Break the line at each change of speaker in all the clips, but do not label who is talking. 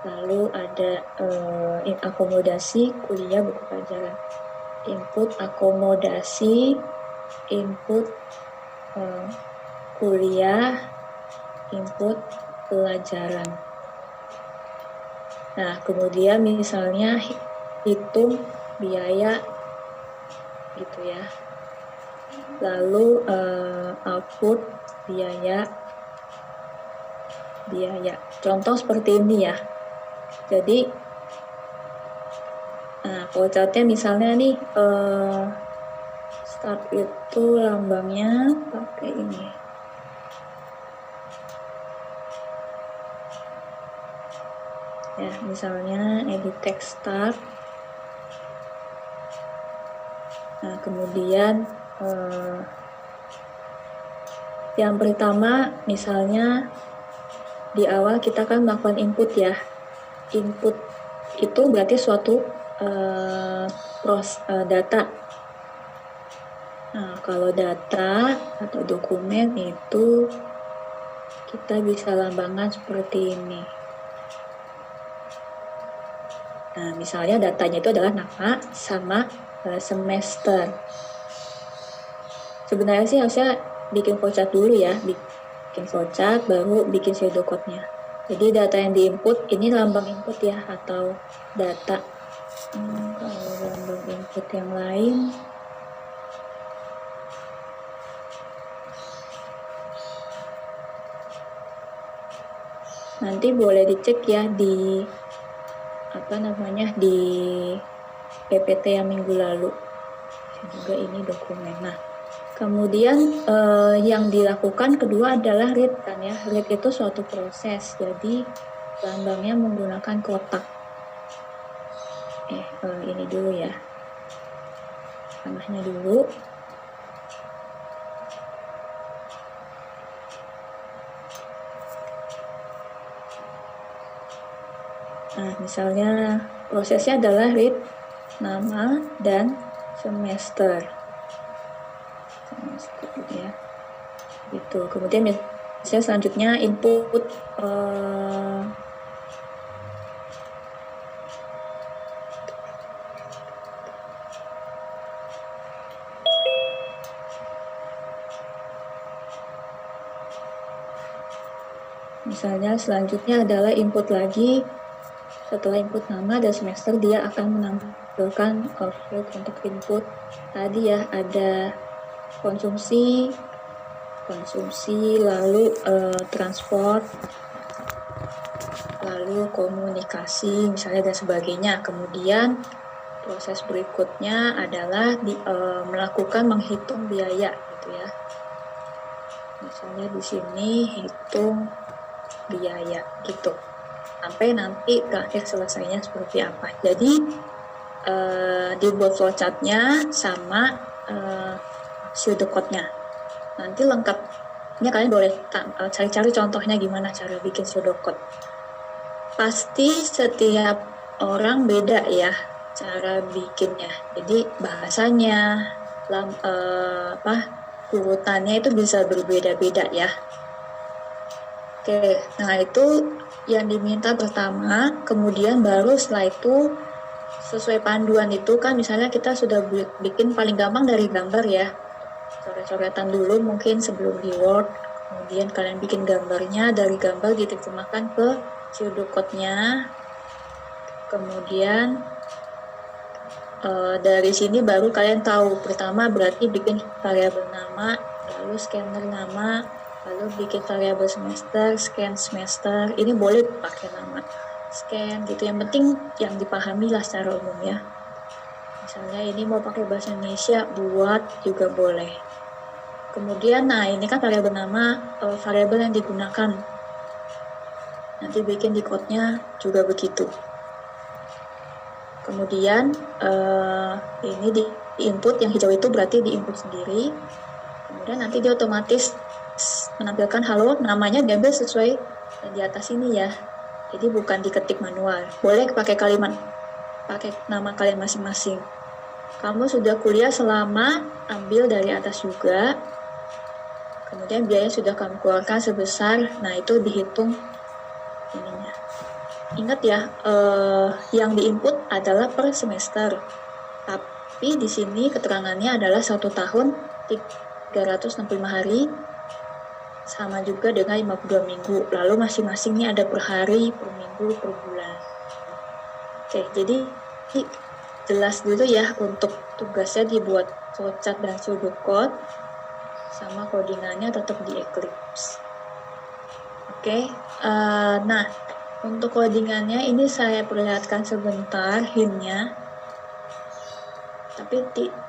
lalu ada akomodasi, kuliah, buku pelajaran. Input akomodasi, input kuliah, input pelajaran. Nah, kemudian misalnya hitung biaya gitu ya. Lalu output biaya. Contoh seperti ini ya. Jadi flowchartnya misalnya nih start itu lambangnya pakai ini. Ya, misalnya edit text start. Nah, kemudian yang pertama misalnya di awal kita kan melakukan input ya. Input itu berarti suatu data. Nah, kalau data atau dokumen itu kita bisa lambangkan seperti ini. Nah, misalnya datanya itu adalah nama sama semester. Sebenarnya sih harusnya bikin flowchart dulu ya, bikin flowchart baru bikin pseudocode-nya. Jadi data yang diinput ini lambang input ya atau data. Kalau lambang input yang lain nanti boleh dicek ya di di PPT yang minggu lalu. Juga ini dokumen. Nah, kemudian yang dilakukan kedua adalah read kan ya. Read itu suatu proses. Jadi lambangnya menggunakan kotak. Ini dulu ya. Tanahnya dulu. Nah, misalnya prosesnya adalah read nama dan semester gitu ya. Gitu. Kemudian misalnya selanjutnya input misalnya selanjutnya adalah input lagi. Setelah input nama dan semester, dia akan menampilkan output untuk input. Tadi ya ada konsumsi, lalu transport, lalu komunikasi, misalnya dan sebagainya. Kemudian proses berikutnya adalah melakukan menghitung biaya, gitu ya. Misalnya di sini hitung biaya, gitu. Sampai nanti terakhir selesainya seperti apa. Jadi dibuat flowchartnya sama pseudocode-nya. Nanti lengkapnya kalian boleh cari-cari contohnya gimana cara bikin pseudocode. Pasti setiap orang beda ya cara bikinnya. Jadi bahasanya, urutannya itu bisa berbeda-beda ya. Oke, nah itu yang diminta pertama, kemudian baru setelah itu sesuai panduan itu kan misalnya kita sudah bikin paling gampang dari gambar ya. Coret-coretan dulu mungkin sebelum di Word, kemudian kalian bikin gambarnya, dari gambar diterjemahkan ke pseudocode-nya. Kemudian dari sini baru kalian tahu, pertama berarti bikin variabel nama, lalu scanner nama, lalu bikin variabel semester, scan semester. Ini boleh pakai nama scan gitu. Yang penting yang dipahami lah secara umum ya. Misalnya ini mau pakai bahasa Indonesia, buat juga boleh. Kemudian, nah ini kan variabel nama, variabel yang digunakan. Nanti bikin di code-nya juga begitu. Kemudian ini di input, yang hijau itu berarti di input sendiri. Kemudian nanti dia otomatis menampilkan halo, namanya diambil sesuai di atas ini ya. Jadi bukan diketik manual. Boleh pakai kalimat, pakai nama kalian masing-masing. Kamu sudah kuliah selama, ambil dari atas juga. Kemudian biaya sudah kamu keluarkan sebesar, nah itu dihitung ininya. Ingat ya, yang diinput adalah per semester. Tapi di sini keterangannya adalah 1 tahun 365 hari sama juga dengan 52 minggu. Lalu masing-masing ini ada per hari, per minggu, per bulan. Oke, jadi jelas dulu ya untuk tugasnya dibuat flowchart dan pseudocode, sama codingannya tetap di Eclipse. Oke, nah untuk codingannya ini saya perlihatkan sebentar hintnya, tapi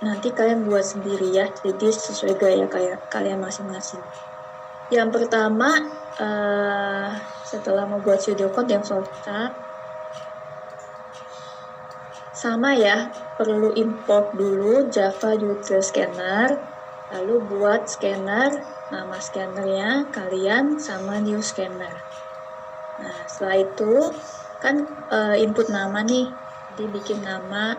nanti kalian buat sendiri ya, jadi sesuai gaya kayak kalian masing-masing. Yang pertama, setelah membuat pseudocode yang flowchart, sama ya, perlu import dulu Java Util Scanner, lalu buat scanner, nama scannernya kalian sama new scanner. Nah, setelah itu kan input nama nih, jadi bikin nama,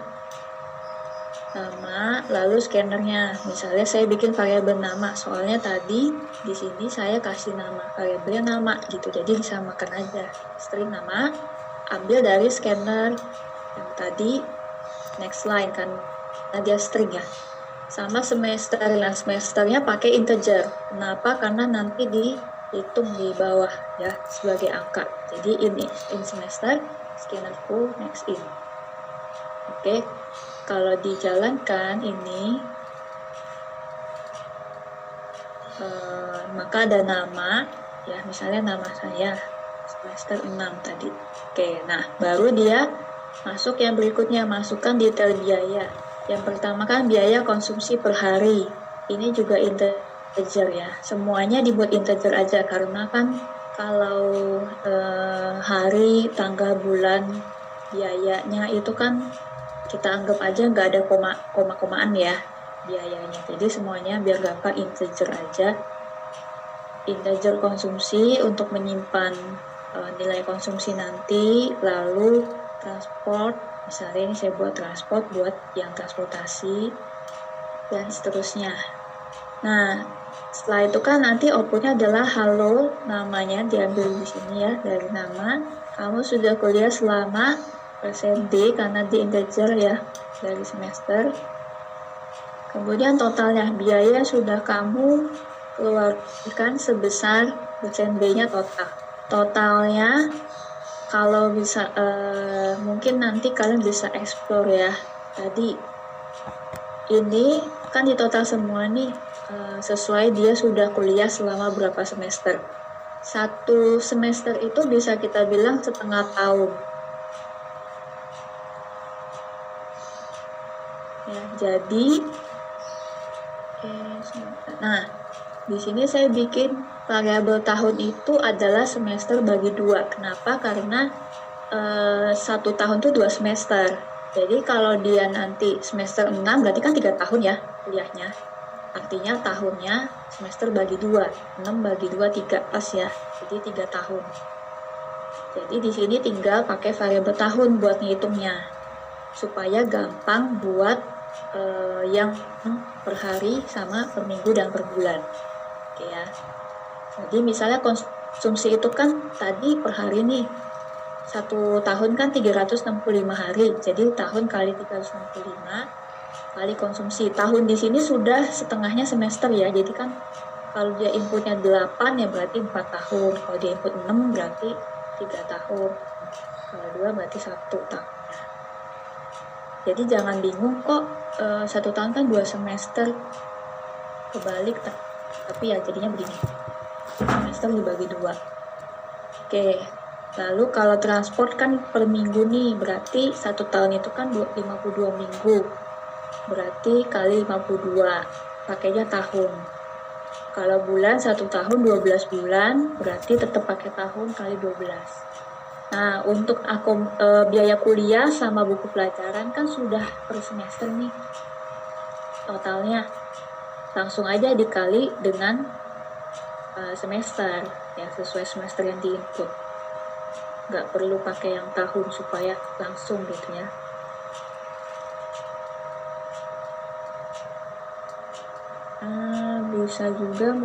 lalu scannernya. Misalnya saya bikin variabel nama, soalnya tadi di sini saya kasih nama variabelnya nama gitu, jadi disamakan aja. String nama ambil dari scanner yang tadi next line kan, dia string ya. Sama semester, dan semesternya pakai integer. Kenapa? Karena nanti dihitung di bawah ya sebagai angka. Jadi ini in semester, scannerku next in. Oke, kalau dijalankan ini, maka ada nama ya, misalnya nama saya semester 6 tadi. Oke, nah baru dia masuk yang berikutnya, masukkan detail biaya. Yang pertama kan biaya konsumsi per hari. Ini juga integer ya. Semuanya dibuat integer aja karena kan kalau hari, tanggal, bulan, biayanya itu kan kita anggap aja nggak ada koma-komaan ya biayanya. Jadi semuanya biar gampang integer aja. Integer konsumsi untuk menyimpan nilai konsumsi nanti, lalu transport, misalnya ini saya buat transport buat yang transportasi, dan seterusnya. Nah, setelah itu kan nanti outputnya adalah halo, namanya diambil di sini ya, dari nama. Kamu sudah kuliah selama %D, karena di integer ya, dari semester. Kemudian totalnya, biaya sudah kamu keluarkan sebesar %B-nya total. Totalnya kalau bisa mungkin nanti kalian bisa explore ya. Tadi ini kan di total semua nih sesuai dia sudah kuliah selama berapa semester. 1 semester itu bisa kita bilang setengah tahun. Ya, jadi nah, di sini saya bikin variabel tahun itu adalah semester bagi 2. Kenapa? Karena 1 tahun itu 2 semester. Jadi kalau dia nanti semester 6 berarti kan 3 tahun ya kuliahnya. Artinya tahunnya semester bagi 2. 6 bagi 2, 3 pas ya. Jadi 3 tahun. Jadi di sini tinggal pakai variabel tahun buat ngitungnya. Supaya gampang buat yang per hari sama per minggu dan per bulan. Oke ya. Jadi misalnya konsumsi itu kan tadi per hari nih, 1 tahun kan 365 hari, jadi tahun kali 365 kali konsumsi. Tahun di sini sudah setengahnya semester ya, jadi kan kalau dia inputnya 8 ya berarti 4 tahun, kalau dia input 6 berarti 3 tahun, kalau 2 berarti 1 tahun. Jadi jangan bingung kok 1 tahun kan 2 semester, kebalik tapi ya jadinya begini, semester dibagi 2. Oke, lalu kalau transport kan per minggu nih, berarti 1 tahun itu kan 52 minggu, berarti kali 52, pakainya tahun. Kalau bulan 1 tahun 12 bulan, berarti tetap pakai tahun kali 12. Nah, untuk biaya kuliah sama buku pelajaran kan sudah per semester nih totalnya, langsung aja dikali dengan semester ya, sesuai semester yang diinput. Nggak perlu pakai yang tahun supaya langsung gitu ya. Bisa juga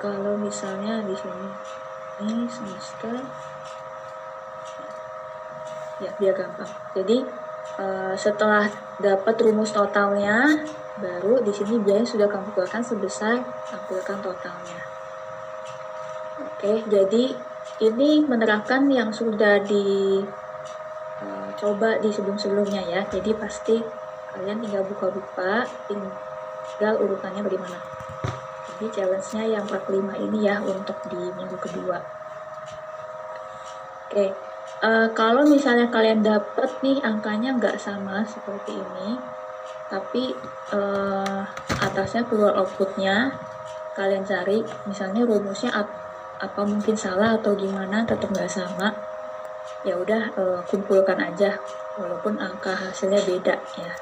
kalau misalnya di sini ini semester, ya biar gampang. Jadi setelah dapat rumus totalnya, baru di sini biaya sudah kamu keluarkan sebesar tampilkan totalnya. Oke, jadi ini menerapkan yang sudah dicoba di sebelum-sebelumnya ya. Jadi pasti kalian tinggal buka-buka, tinggal urutannya bagaimana. Jadi challenge-nya yang 45 ini ya untuk di minggu kedua. Oke, kalau misalnya kalian dapat nih angkanya nggak sama seperti ini, tapi atasnya keluar outputnya, kalian cari misalnya rumusnya apa mungkin salah atau gimana tetap nggak sama, ya udah kumpulkan aja walaupun angka hasilnya beda ya.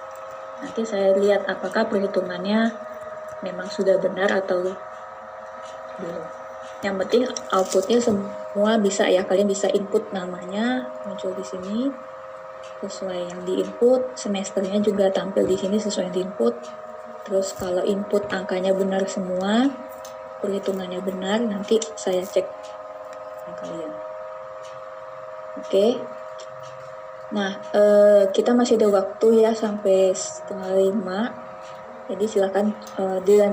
Nanti saya lihat apakah perhitungannya memang sudah benar atau belum. Yang penting outputnya semua bisa ya, kalian bisa input namanya muncul di sini sesuai yang di input, semesternya juga tampil di sini sesuai yang di input. Terus kalau input angkanya benar semua, perhitungannya benar, nanti saya cek kalian. Oke. Nah, kita masih ada waktu ya sampai 4:30. Jadi silakan dilanjutkan